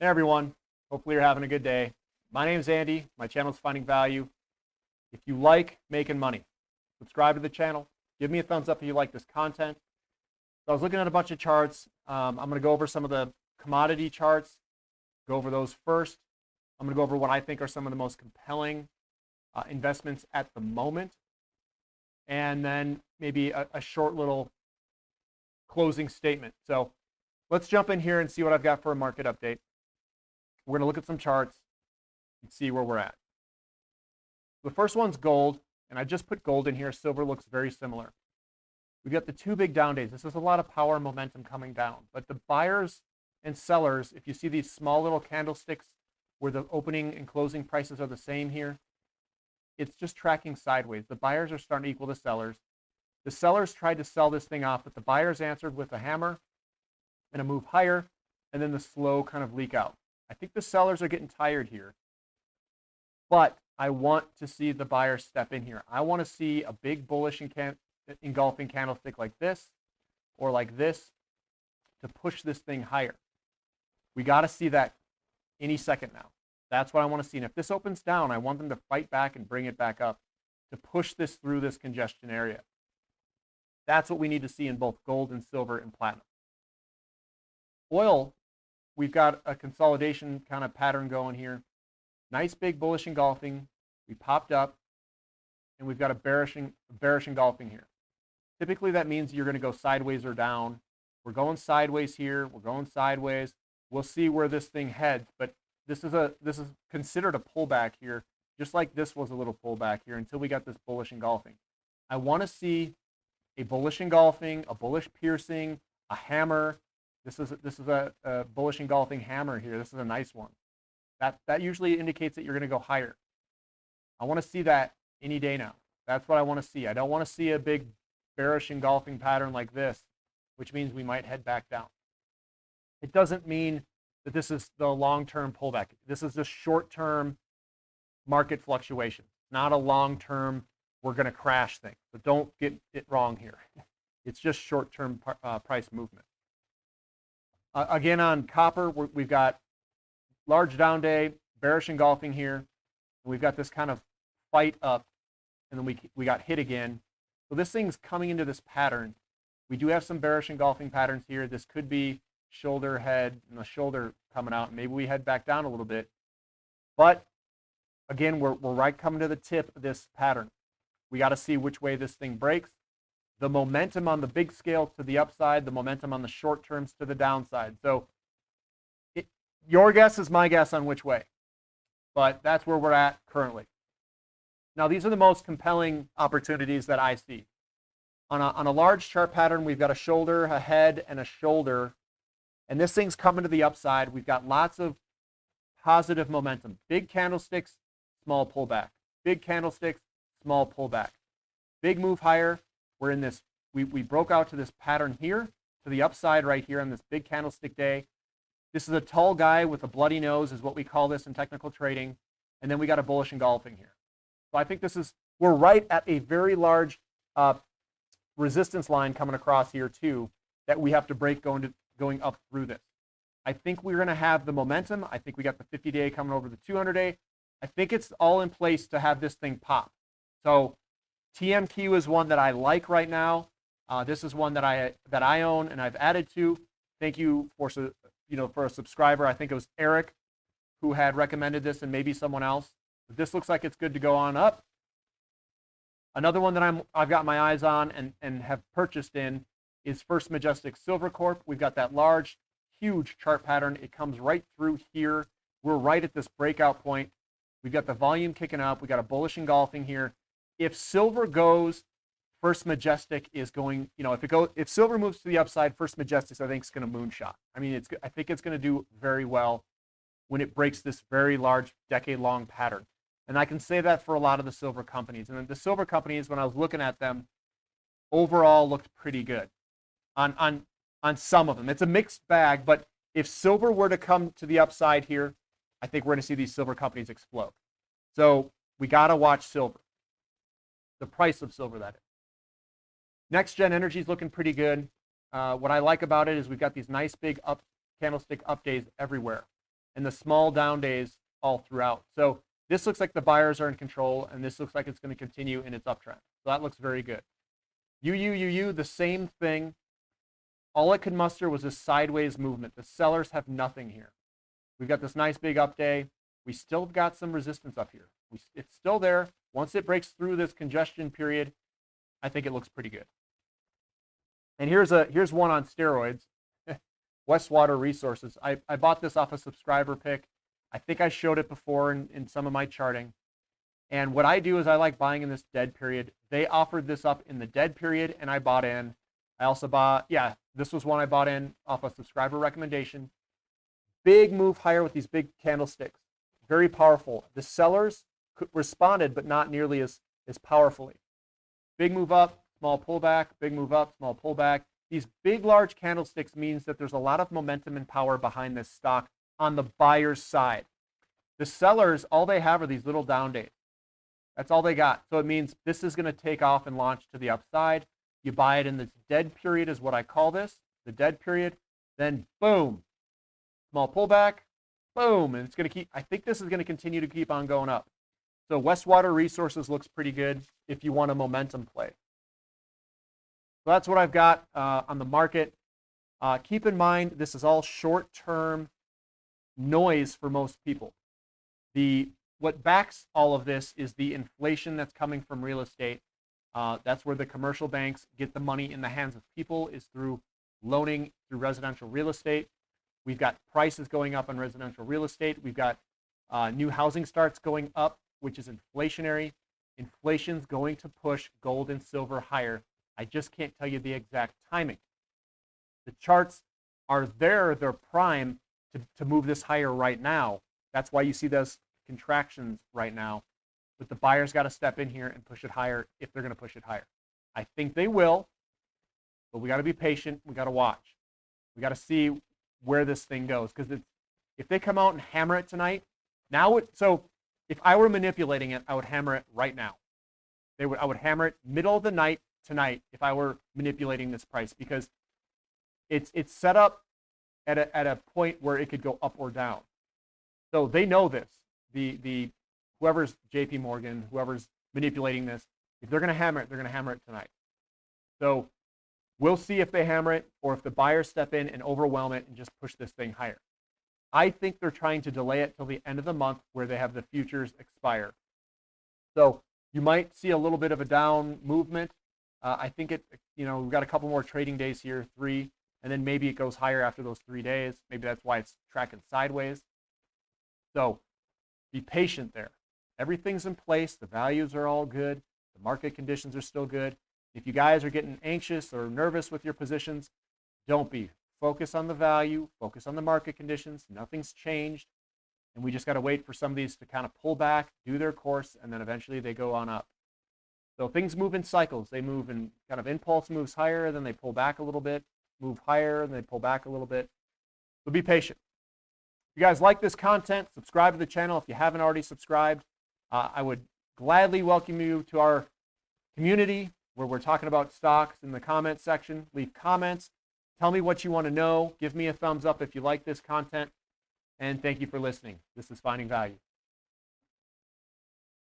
Hey everyone, hopefully you're having a good day. My name's Andy, my channel is Finding Value. If you like making money, subscribe to the channel, give me a thumbs up if you like this content. So I was looking at a bunch of charts. I'm going to go over some of the commodity charts, go over those first. I'm going to go over what I think are some of the most compelling investments at the moment, and then maybe a short little closing statement. So let's jump in here and see what I've got for a market update. We're going to look at some charts and see where we're at. The first one's gold, and I just put gold in here. Silver looks very similar. We've got the two big down days. This is a lot of power and momentum coming down. But the buyers and sellers, if you see these small little candlesticks where the opening and closing prices are the same here, it's just tracking sideways. The buyers are starting to equal the sellers. The sellers tried to sell this thing off, but the buyers answered with a hammer and a move higher, and then the slow kind of leak out. I think the sellers are getting tired here, but I want to see the buyers step in here. I want to see a big bullish engulfing candlestick like this or like this to push this thing higher. We got to see that any second now. That's what I want to see. And if this opens down, I want them to fight back and bring it back up to push this through this congestion area. That's what we need to see in both gold and silver and platinum. Oil, we've got a consolidation kind of pattern going here. Nice big bullish engulfing. We popped up, and we've got a bearish engulfing here. Typically, that means you're going to go sideways or down. We're going sideways here. We're going sideways. We'll see where this thing heads, but this is considered a pullback here, just like this was a little pullback here until we got this bullish engulfing. I want to see a bullish engulfing, a bullish piercing, a hammer. This is a bullish engulfing hammer here. This is a nice one. That usually indicates that you're going to go higher. I want to see that any day now. That's what I want to see. I don't want to see a big bearish engulfing pattern like this, which means we might head back down. It doesn't mean that this is the long-term pullback. This is just short-term market fluctuation, not a long-term we're going to crash thing. But don't get it wrong here. It's just short-term price movement. Again, on copper, we've got large down day, bearish engulfing here. We've got this kind of fight up, and then we got hit again. So this thing's coming into this pattern. We do have some bearish engulfing patterns here. This could be shoulder, head, and the shoulder coming out. Maybe we head back down a little bit. But again, we're right coming to the tip of this pattern. We got to see which way this thing breaks. The momentum on the big scale to the upside, the momentum on the short terms to the downside. So your guess is my guess on which way, but that's where we're at currently. Now, these are the most compelling opportunities that I see. On a large chart pattern, we've got a shoulder, a head, and a shoulder, and this thing's coming to the upside. We've got lots of positive momentum. Big candlesticks, small pullback. Big candlesticks, small pullback. Big move higher. We're in this, we broke out to this pattern here, to the upside right here on this big candlestick day. This is a tall guy with a bloody nose is what we call this in technical trading. And then we got a bullish engulfing here. So I think we're right at a very large resistance line coming across here too that we have to break going up through this. I think we're going to have the momentum. I think we got the 50-day coming over the 200-day. I think it's all in place to have this thing pop. So TMQ is one that I like right now. This is one that I own and I've added to. Thank you for a subscriber. I think it was Eric who had recommended this, and maybe someone else. But this looks like it's good to go on up. Another one that I've got my eyes on and have purchased in is First Majestic Silver Corp. We've got that large, huge chart pattern. It comes right through here. We're right at this breakout point. We've got the volume kicking up. We got a bullish engulfing here. If silver goes, First Majestic is going, if silver moves to the upside, First Majestic, I think, is going to moonshot. I mean, I think it's going to do very well when it breaks this very large decade-long pattern. And I can say that for a lot of the silver companies. And the silver companies, when I was looking at them, overall looked pretty good on some of them. It's a mixed bag, but if silver were to come to the upside here, I think we're going to see these silver companies explode. So we got to watch silver. The price of silver, that is. Next Gen Energy is looking pretty good. What I like about it is we've got these nice big candlestick up days everywhere. and the small down days all throughout. So this looks like the buyers are in control, and this looks like it's going to continue in its uptrend. So that looks very good. UU, the same thing. All it could muster was a sideways movement. The sellers have nothing here. We've got this nice big up day. We still got some resistance up here. It's still there. Once it breaks through this congestion period, I think it looks pretty good. And here's one on steroids. Westwater Resources. I bought this off a subscriber pick. I think I showed it before in some of my charting. And what I do is I like buying in this dead period. They offered this up in the dead period, and I bought in. I also bought, yeah, this was one I bought in off a subscriber recommendation. Big move higher with these big candlesticks. Very powerful. The sellers responded, but not nearly as powerfully. Big move up, small pullback, big move up, small pullback. These big, large candlesticks means that there's a lot of momentum and power behind this stock on the buyer's side. The sellers, all they have are these little down days. That's all they got. So it means this is going to take off and launch to the upside. You buy it in this dead period is what I call this, the dead period. Then boom, small pullback, boom, and it's going to keep, I think this is going to continue to keep on going up. So Westwater Resources looks pretty good if you want a momentum play. So that's what I've got on the market. Keep in mind, this is all short-term noise for most people. What backs all of this is the inflation that's coming from real estate. That's where the commercial banks get the money in the hands of people, is through loaning through residential real estate. We've got prices going up on residential real estate. We've got new housing starts going up, which is inflationary. Inflation's going to push gold and silver higher. I just can't tell you the exact timing. The charts are there, they're prime to move this higher right now. That's why you see those contractions right now. But the buyers got to step in here and push it higher if they're going to push it higher. I think they will, but we got to be patient. We got to watch. We got to see where this thing goes, because if they come out and hammer it tonight, so if I were manipulating it, I would hammer it right now. I would hammer it middle of the night tonight if I were manipulating this price, because it's set up at a point where it could go up or down. So they know this. Whoever's JP Morgan, whoever's manipulating this, if they're going to hammer it, they're going to hammer it tonight. So we'll see if they hammer it or if the buyers step in and overwhelm it and just push this thing higher. I think they're trying to delay it till the end of the month where they have the futures expire. So you might see a little bit of a down movement. I think we've got a couple more trading days here, 3, and then maybe it goes higher after those 3 days. Maybe that's why it's tracking sideways. So be patient there. Everything's in place. The values are all good. The market conditions are still good. If you guys are getting anxious or nervous with your positions, don't be. Focus on the value. Focus on the market conditions. Nothing's changed. And we just got to wait for some of these to kind of pull back, do their course, and then eventually they go on up. So things move in cycles. They move in kind of impulse moves higher, then they pull back a little bit, move higher, and they pull back a little bit. So be patient. If you guys like this content, subscribe to the channel if you haven't already subscribed. I would gladly welcome you to our community where we're talking about stocks in the comments section. Leave comments. Tell me what you want to know. Give me a thumbs up if you like this content. And thank you for listening. This is Finding Value.